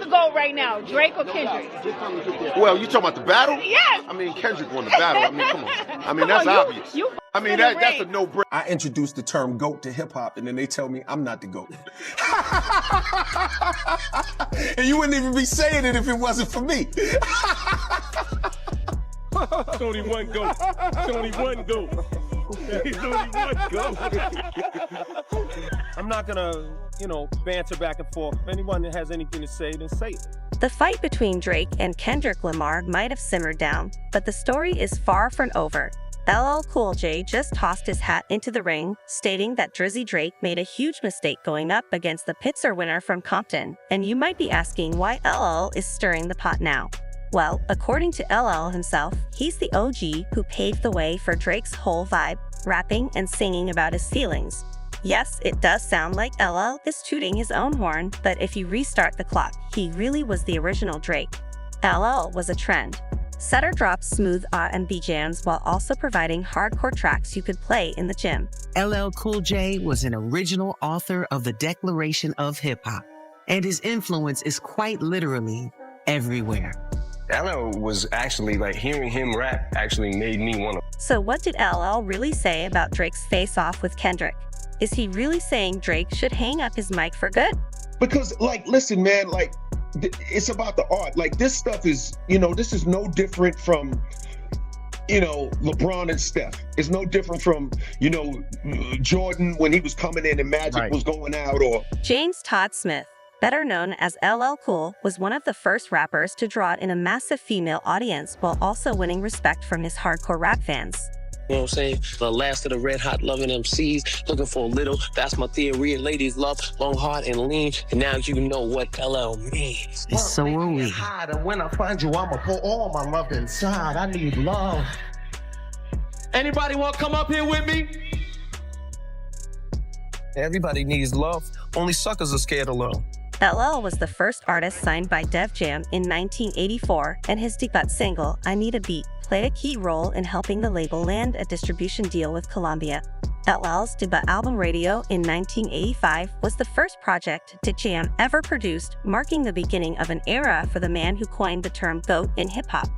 the GOAT right now, Drake or Kendrick? Well, you talking about the battle? Yes. I mean, Kendrick won the battle. I mean, come on. I mean, Come that's on, obvious. I mean, that's a Drake. no-brainer. I introduced the term GOAT to hip-hop, and then they tell me I'm not the GOAT. And you wouldn't even be saying it if it wasn't for me. It's only one GOAT. It's only one GOAT. There's only one GOAT. I'm not gonna, banter back and forth. If anyone that has anything to say, then say it. The fight between Drake and Kendrick Lamar might have simmered down, but the story is far from over. LL Cool J just tossed his hat into the ring, stating that Drizzy Drake made a huge mistake going up against the Pitzer winner from Compton, and you might be asking why LL is stirring the pot now. Well, according to LL himself, he's the OG who paved the way for Drake's whole vibe, rapping and singing about his feelings. Yes, it does sound like LL is tooting his own horn, but if you restart the clock, he really was the original Drake. LL was a trend. Setter dropped smooth R&B jams while also providing hardcore tracks you could play in the gym. LL Cool J was an original author of the Declaration of Hip Hop, and his influence is quite literally everywhere. LL was actually, hearing him rap actually made me want to. So what did LL really say about Drake's face-off with Kendrick? Is he really saying Drake should hang up his mic for good? Because, listen, man, it's about the art. This stuff is, this is no different from, LeBron and Steph. It's no different from, Jordan when he was coming in and Magic was going out, or... James Todd Smith, better known as LL Cool, was one of the first rappers to draw in a massive female audience while also winning respect from his hardcore rap fans. You know what I'm saying? The last of the red hot loving MCs, looking for a little. That's my theory. Ladies love long, hard, and lean. And now you know what LL means. And so are we. And when I find you, I'ma pour all my love inside. I need love. Anybody want to come up here with me? Everybody needs love. Only suckers are scared of love. LL was the first artist signed by Def Jam in 1984, and his debut single, I Need a Beat, played a key role in helping the label land a distribution deal with Columbia. LL's debut album Radio in 1985 was the first project Def Jam ever produced, marking the beginning of an era for the man who coined the term GOAT in hip-hop.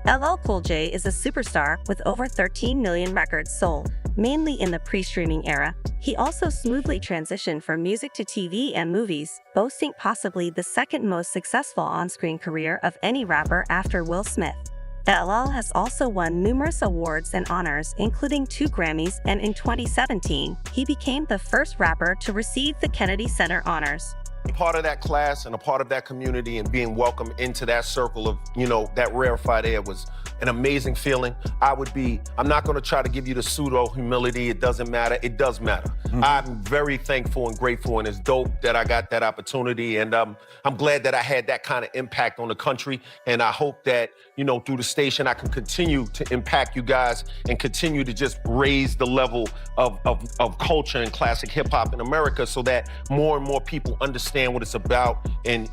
LL Cool J is a superstar with over 13 million records sold, mainly in the pre-streaming era. He also smoothly transitioned from music to TV and movies, boasting possibly the second most successful on-screen career of any rapper after Will Smith. LL has also won numerous awards and honors, including 2 Grammys, and in 2017, he became the first rapper to receive the Kennedy Center honors. Part of that class and a part of that community and being welcomed into that circle of, that rarefied air was an amazing feeling. I'm not gonna try to give you the pseudo humility. It doesn't matter. It does matter. Mm-hmm. I'm very thankful and grateful, and it's dope that I got that opportunity. And I'm glad that I had that kind of impact on the country. And I hope that, through the station, I can continue to impact you guys and continue to just raise the level of culture and classic hip hop in America so that more and more people understand what it's about and,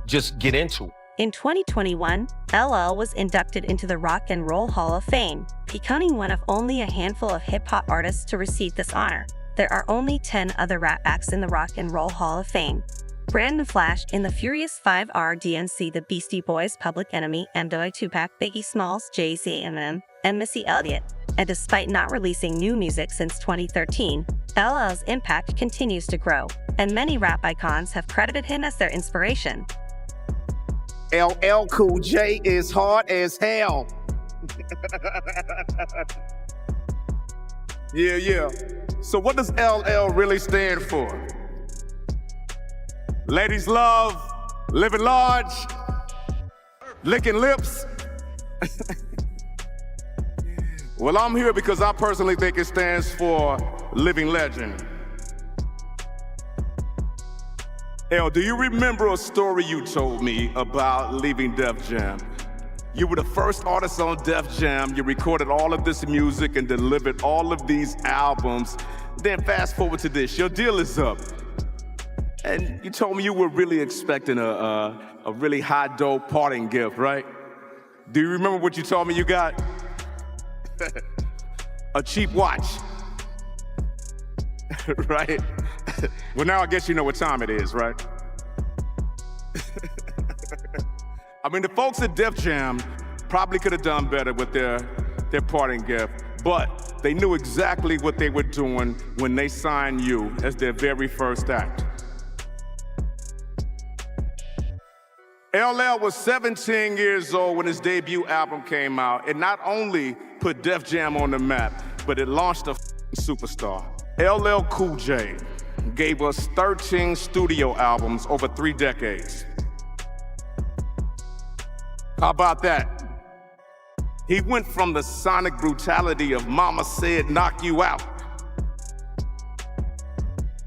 just get into it. In 2021, LL was inducted into the Rock and Roll Hall of Fame, becoming one of only a handful of hip-hop artists to receive this honor. There are only 10 other rap acts in the Rock and Roll Hall of Fame. Brandon Flash in the Furious 5 DNC, The Beastie Boys, Public Enemy, M.O.I. Tupac, Biggie Smalls, Jay-Z, Eminem, and Missy Elliott. And despite not releasing new music since 2013, LL's impact continues to grow, and many rap icons have credited him as their inspiration. LL Cool J is hard as hell. Yeah. So what does LL really stand for? Ladies love, living large, licking lips. Well, I'm here because I personally think it stands for living legend. L, do you remember a story you told me about leaving Def Jam? You were the first artist on Def Jam. You recorded all of this music and delivered all of these albums. Then fast forward to this, your deal is up. And you told me you were really expecting a really high dope parting gift, right? Do you remember what you told me you got? A cheap watch. Right? Well, now I guess you know what time it is, right? I mean, the folks at Def Jam probably could have done better with their parting gift, but they knew exactly what they were doing when they signed you as their very first act. LL was 17 years old when his debut album came out. It not only put Def Jam on the map, but it launched a superstar. LL Cool J gave us 13 studio albums over 3 decades. How about that? He went from the sonic brutality of Mama Said Knock You Out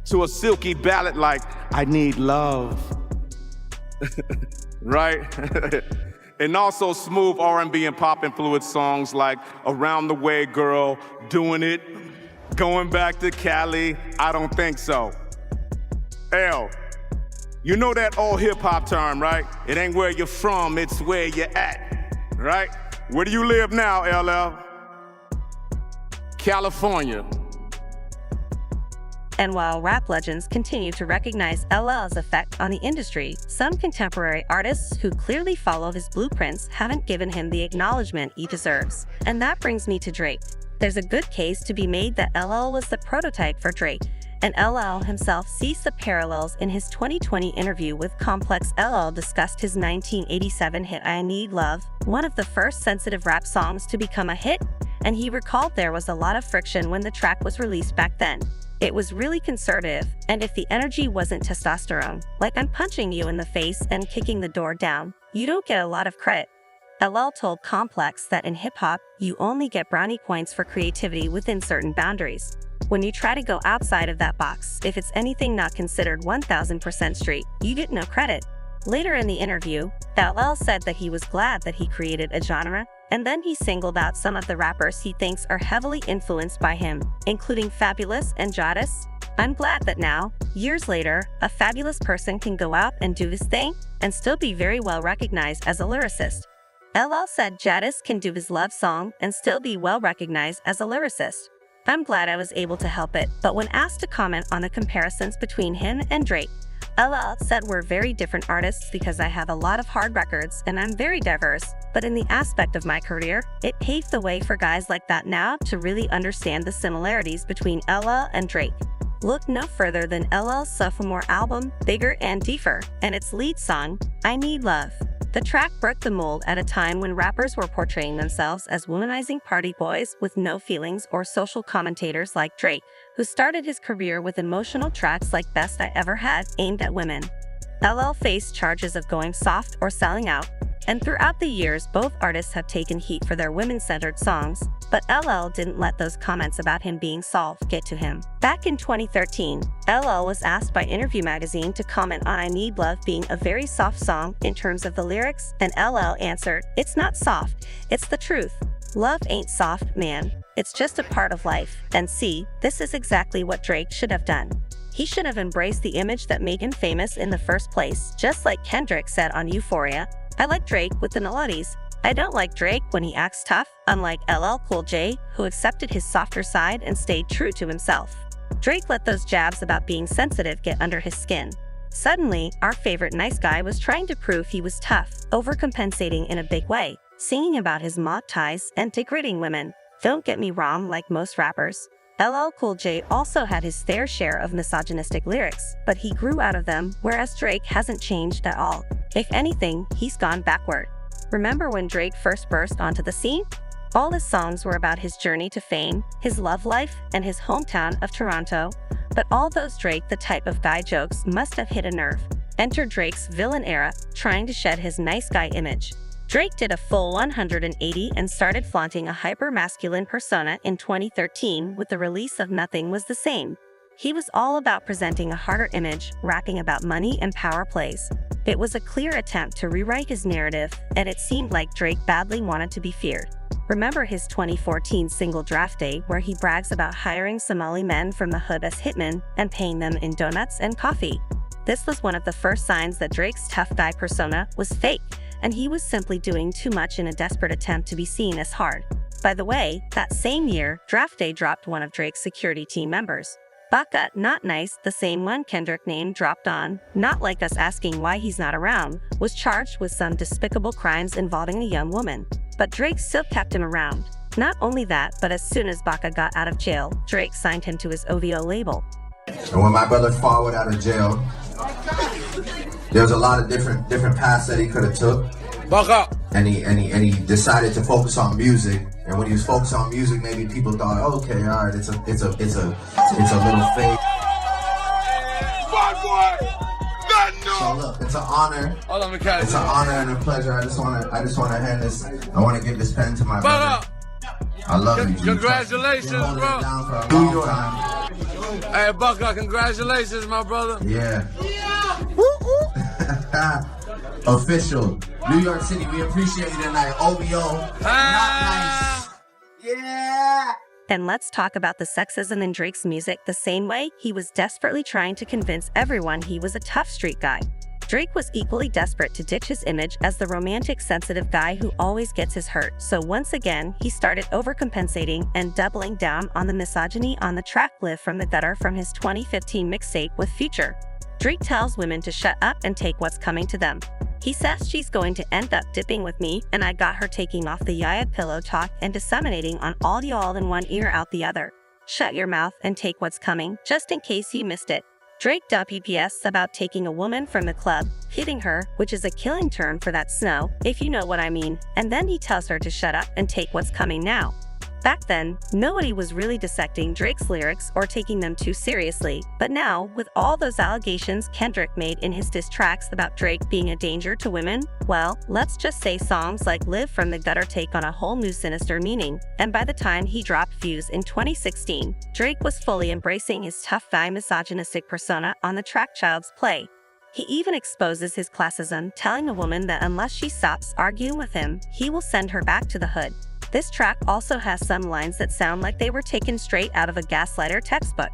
to a silky ballad like I Need Love. Right? And also smooth R&B and pop influenced songs like Around the Way Girl, Doing It, Going Back to Cali, I Don't Think So. L, you know that old hip hop term, right? It ain't where you're from, it's where you're at, right? Where do you live now, LL? California. And while rap legends continue to recognize LL's effect on the industry, some contemporary artists who clearly follow his blueprints haven't given him the acknowledgement he deserves. And that brings me to Drake. There's a good case to be made that LL was the prototype for Drake, and LL himself sees the parallels in his 2020 interview with Complex. LL discussed his 1987 hit I Need Love, one of the first sensitive rap songs to become a hit, and he recalled there was a lot of friction when the track was released back then. It was really conservative, and if the energy wasn't testosterone, like I'm punching you in the face and kicking the door down, you don't get a lot of credit. LL told Complex that in hip-hop, you only get brownie points for creativity within certain boundaries. When you try to go outside of that box, if it's anything not considered 1000% straight, you get no credit. Later in the interview, LL said that he was glad that he created a genre, and then he singled out some of the rappers he thinks are heavily influenced by him, including Fabulous and Jadis. I'm glad that now, years later, a fabulous person can go out and do his thing and still be very well recognized as a lyricist. LL said Jadis can do his love song and still be well recognized as a lyricist. I'm glad I was able to help it, but when asked to comment on the comparisons between him and Drake, LL said we're very different artists because I have a lot of hard records and I'm very diverse, but in the aspect of my career, it paved the way for guys like that now to really understand the similarities between LL and Drake. Look no further than LL's sophomore album, Bigger and Deeper, and its lead song, I Need Love. The track broke the mold at a time when rappers were portraying themselves as womanizing party boys with no feelings, or social commentators like Drake, who started his career with emotional tracks like Best I Ever Had aimed at women. LL faced charges of going soft or selling out, and throughout the years both artists have taken heat for their women-centered songs, but LL didn't let those comments about him being soft get to him. Back in 2013, LL was asked by Interview magazine to comment on I Need Love being a very soft song in terms of the lyrics, and LL answered, "It's not soft, it's the truth. Love ain't soft, man. It's just a part of life. And see, this is exactly what Drake should have done. He should have embraced the image that made him famous in the first place, just like Kendrick said on Euphoria. I like Drake with the melodies. I don't like Drake when he acts tough, unlike LL Cool J, who accepted his softer side and stayed true to himself. Drake let those jabs about being sensitive get under his skin. Suddenly, our favorite nice guy was trying to prove he was tough, overcompensating in a big way, singing about his mob ties and degrading women. Don't get me wrong, like most rappers, LL Cool J also had his fair share of misogynistic lyrics, but he grew out of them, whereas Drake hasn't changed at all. If anything, he's gone backward. Remember when Drake first burst onto the scene? All his songs were about his journey to fame, his love life, and his hometown of Toronto. But all those Drake the type of guy jokes must have hit a nerve. Enter Drake's villain era, trying to shed his nice guy image. Drake did a full 180 and started flaunting a hyper-masculine persona in 2013 with the release of Nothing Was the Same. He was all about presenting a harder image, rapping about money and power plays. It was a clear attempt to rewrite his narrative, and it seemed like Drake badly wanted to be feared. Remember his 2014 single Draft Day, where he brags about hiring Somali men from the hood as hitmen and paying them in donuts and coffee. This was one of the first signs that Drake's tough guy persona was fake, and he was simply doing too much in a desperate attempt to be seen as hard. By the way, that same year, Draft Day dropped one of Drake's security team members. Baka, not nice, the same one Kendrick name dropped on, Not Like Us asking why he's not around, was charged with some despicable crimes involving a young woman. But Drake still kept him around. Not only that, but as soon as Baka got out of jail, Drake signed him to his OVO label. And when my brother forward out of jail, there was a lot of different paths that he could have took. And he decided to focus on music. And when he was focused on music, maybe people thought, oh, okay, all right, it's a little fake. So look, it's an honor. It's an honor and a pleasure. I just wanna hand this. I wanna give this pen to my brother. I love you. Congratulations, bro. New York. Hey, Baka, congratulations, my brother. Yeah. Official. New York City, we appreciate you tonight. OVO. Not nice. Yeah. And let's talk about the sexism in Drake's music the same way he was desperately trying to convince everyone he was a tough street guy. Drake was equally desperate to ditch his image as the romantic, sensitive guy who always gets his hurt, so once again, he started overcompensating and doubling down on the misogyny on the track Live from the Gutter from his 2015 mixtape with Future. Drake tells women to shut up and take what's coming to them. He says she's going to end up dipping with me, and I got her taking off the Yaya pillow talk and disseminating on all y'all in one ear out the other. Shut your mouth and take what's coming, just in case you missed it. Drake PPS about taking a woman from the club, hitting her, which is a killing term for that snow, if you know what I mean, and then he tells her to shut up and take what's coming now. Back then, nobody was really dissecting Drake's lyrics or taking them too seriously, but now, with all those allegations Kendrick made in his diss tracks about Drake being a danger to women, well, let's just say songs like Live from the Gutter take on a whole new sinister meaning, and by the time he dropped Views in 2016, Drake was fully embracing his tough guy misogynistic persona on the track Child's Play. He even exposes his classism, telling a woman that unless she stops arguing with him, he will send her back to the hood. This track also has some lines that sound like they were taken straight out of a gaslighter textbook.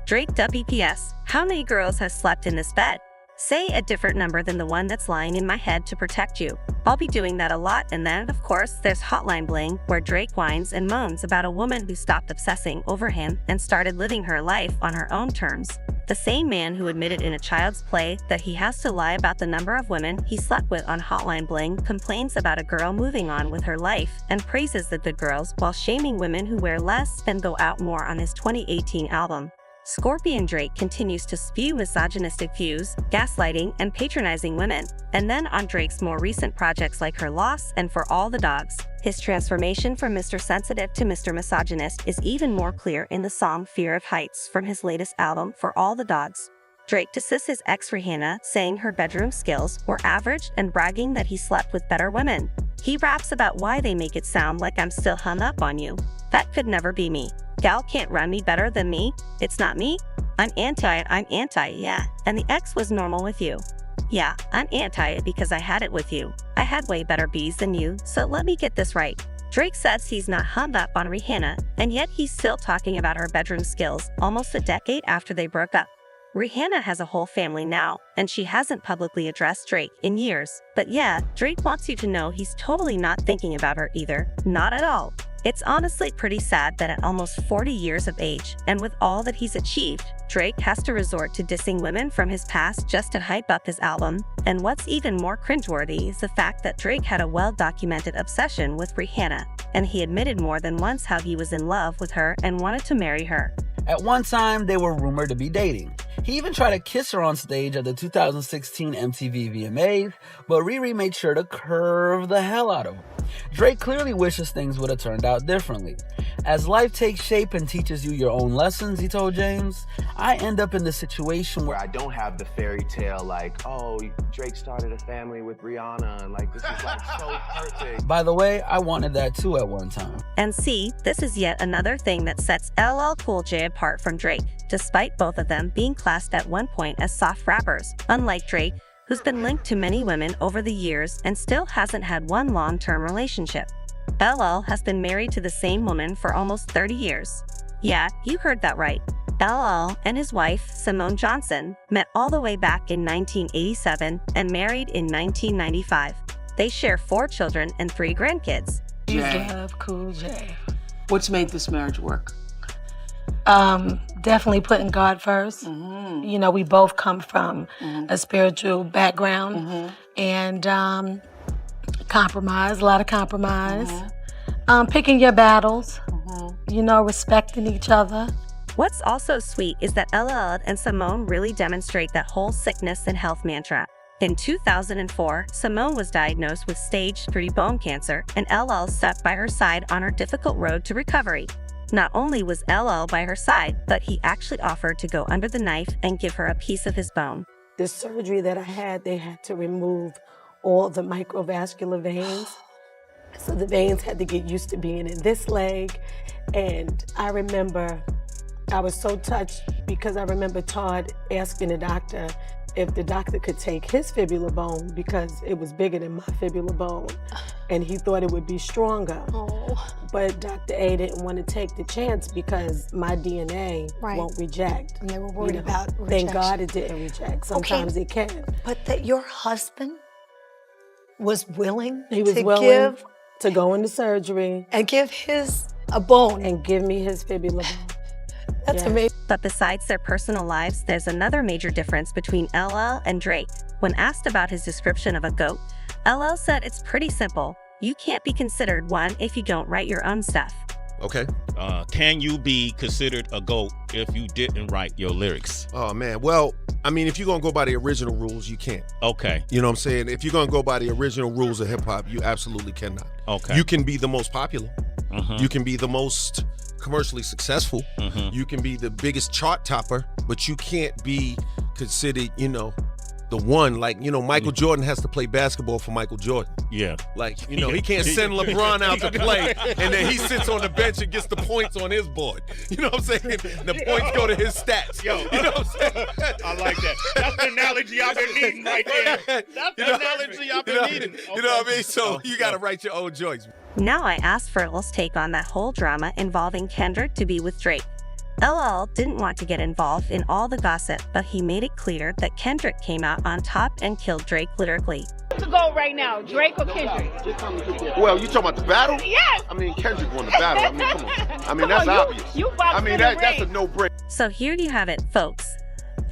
Drake WPS, how many girls has slept in this bed? Say a different number than the one that's lying in my head to protect you. I'll be doing that a lot, and then, of course, there's Hotline Bling, where Drake whines and moans about a woman who stopped obsessing over him and started living her life on her own terms. The same man who admitted in A Child's Play that he has to lie about the number of women he slept with on Hotline Bling complains about a girl moving on with her life and praises the good girls while shaming women who wear less and go out more on his 2018 album. Scorpion Drake continues to spew misogynistic views, gaslighting, and patronizing women, and then on Drake's more recent projects like Her Loss and For All the Dogs, his transformation from Mr. Sensitive to Mr. Misogynist is even more clear in the song Fear of Heights from his latest album For All the Dogs. Drake disses his ex Rihanna, saying her bedroom skills were average and bragging that he slept with better women. He raps about why they make it sound like I'm still hung up on you. That could never be me. Gal can't run me better than me. It's not me. I'm anti it, yeah. And the ex was normal with you. Yeah, I'm anti it because I had it with you. I had way better bees than you, so let me get this right. Drake says he's not hung up on Rihanna, and yet he's still talking about her bedroom skills almost a decade after they broke up. Rihanna has a whole family now, and she hasn't publicly addressed Drake in years. But yeah, Drake wants you to know he's totally not thinking about her either. Not at all. It's honestly pretty sad that at almost 40 years of age, and with all that he's achieved, Drake has to resort to dissing women from his past just to hype up his album. And what's even more cringeworthy is the fact that Drake had a well-documented obsession with Rihanna, and he admitted more than once how he was in love with her and wanted to marry her. At one time, they were rumored to be dating. He even tried to kiss her on stage at the 2016 MTV VMAs, but Riri made sure to curve the hell out of him. Drake clearly wishes things would have turned out differently. As life takes shape and teaches you your own lessons, he told James, I end up in the situation where I don't have the fairy tale like, oh, Drake started a family with Rihanna, and like this is like so perfect. By the way, I wanted that too at one time. And see, this is yet another thing that sets LL Cool J apart from Drake, despite both of them being classed at one point as soft rappers, unlike Drake, who's been linked to many women over the years and still hasn't had one long-term relationship. LL has been married to the same woman for almost 30 years. Yeah, you heard that right. LL and his wife, Simone Johnson, met all the way back in 1987 and married in 1995. They share 4 children and 3 grandkids. Cool J. What's made this marriage work? Definitely putting God first. You know, we both come from a spiritual background and compromise, a lot of compromise. Picking your battles, you know, respecting each other. What's also sweet is that LL and Simone really demonstrate that whole sickness and health mantra. In 2004, Simone was diagnosed with stage 3 bone cancer, and LL stuck by her side on her difficult road to recovery. Not only was LL by her side, but he actually offered to go under the knife and give her a piece of his bone. The surgery that I had, they had to remove all the microvascular veins. So the veins had to get used to being in this leg. And I remember I was so touched because I remember Todd asking the doctor if the doctor could take his fibular bone because it was bigger than my fibular bone and he thought it would be stronger. But Dr. A didn't want to take the chance because my DNA won't reject. And they were worried about rejection. Thank God it didn't reject. Sometimes it can. But that your husband was willing to go into surgery and give a bone and give me his fibular bone. That's amazing. But besides their personal lives, there's another major difference between LL and Drake. When asked about his description of a GOAT, LL said it's pretty simple. You can't be considered one if you don't write your own stuff. Okay. Can you be considered a GOAT if you didn't write your lyrics? Oh, man. Well, I mean, if you're going to go by the original rules, you can't. Okay. You know what I'm saying? If you're going to go by the original rules of hip-hop, you absolutely cannot. Okay. You can be the most popular. You can be the most commercially successful. You can be the biggest chart topper, but you can't be considered, you know, the one. Like, you know, Michael Jordan has to play basketball for Michael Jordan. Yeah. Like, you know, he can't send LeBron out to play and then he sits on the bench and gets the points on his board. You know what I'm saying? The points go to his stats. Yo, you know what I'm saying? I like that. That's the analogy I've been needing right there. That's the analogy I've been needing. You know what I mean? So you got to write your own joints. Now I asked for LL's take on that whole drama involving Kendrick to be with Drake. LL didn't want to get involved in all the gossip, but he made it clear that Kendrick came out on top and killed Drake lyrically. To go right now, Drake or Kendrick? Well, you talking about the battle? Yes. I mean, Kendrick won the battle. I mean, come on. I mean, that's obvious. I mean, that's a no-brainer. So here you have it, folks.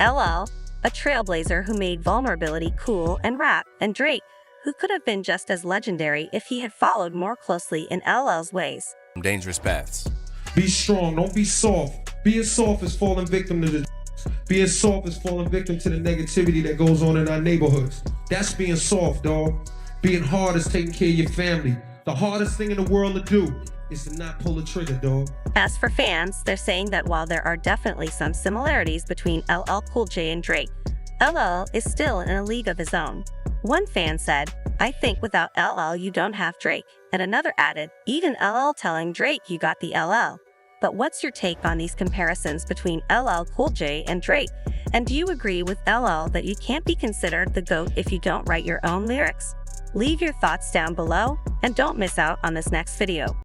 LL, a trailblazer who made vulnerability cool and rap, and Drake, who could have been just as legendary if he had followed more closely in LL's ways. Dangerous paths. Be strong, don't be soft. Being soft is falling victim to the being soft is falling victim to the negativity that goes on in our neighborhoods. That's being soft, dog. Being hard is taking care of your family. The hardest thing in the world to do is to not pull the trigger, dog. As for fans, they're saying that while there are definitely some similarities between LL Cool J and Drake, LL is still in a league of his own. One fan said, "I think without LL you don't have Drake." And another added, "Even LL telling Drake you got the LL." But what's your take on these comparisons between LL Cool J and Drake? And do you agree with LL that you can't be considered the GOAT if you don't write your own lyrics? Leave your thoughts down below, and don't miss out on this next video.